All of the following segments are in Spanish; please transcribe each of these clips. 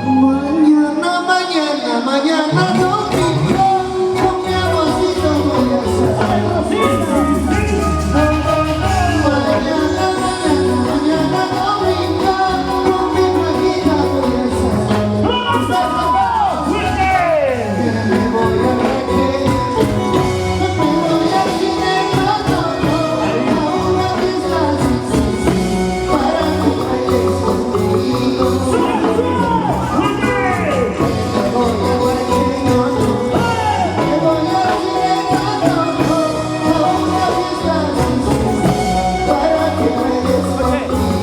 Mañana, mañana, mañana domingo, con mi amorcito voy a salir. Mañana, mañana, mañana domingo, con mi flaquita voy a salir. Que me voy a reír, que me voy al cine, a una fiesta sin para que bailes conmigo.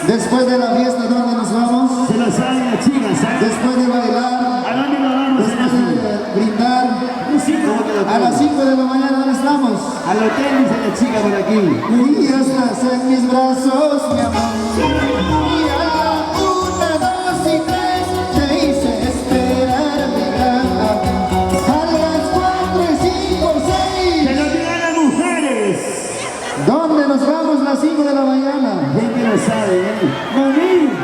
Después de la fiesta, ¿dónde nos vamos? Se lo saben las chicas, ¿sabes? Después de bailar, ¿A dónde nos vamos? después de brindar, a las 5 de la mañana, ¿dónde estamos? Al hotel, dice la chica por aquí. Y estás en mis brazos, mi amor. Y a la 1, 2 y 3 te hice esperar mi gran amor. A las 4 y 5, 6. ¡Que lo digan las mujeres! ¿Dónde nos vamos a las 5 de la mañana? ¿Quién que lo sabe, eh?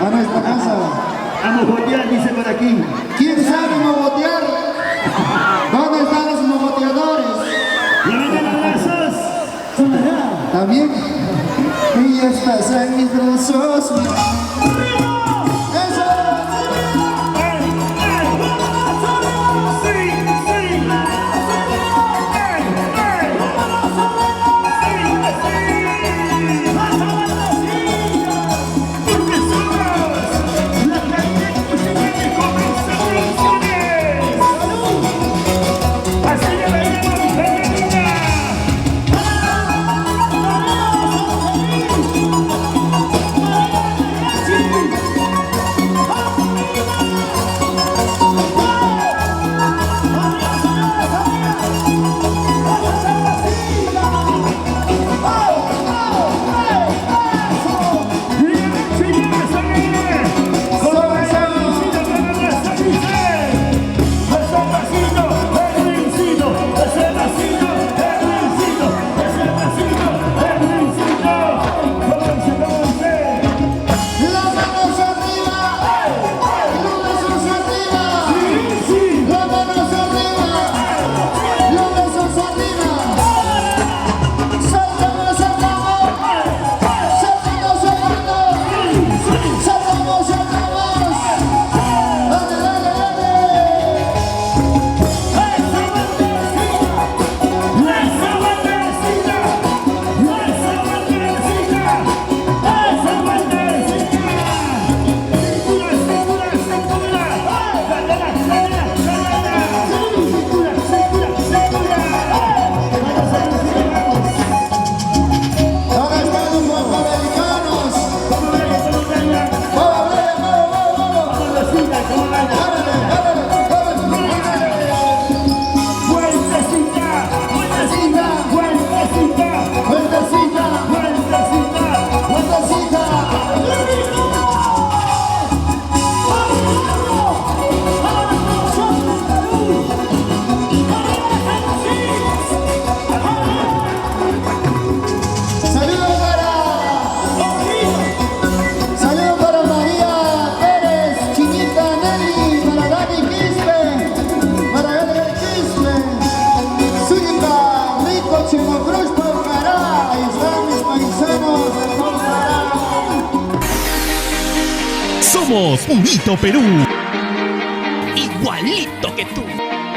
A nuestra casa. A mojotear, dice por aquí. ¿Quién sabe mogotear? ¿Dónde están los mogoteadores? ¡Levanten los brazos! También. Y estás en mis brazos. Somos Purito Perú.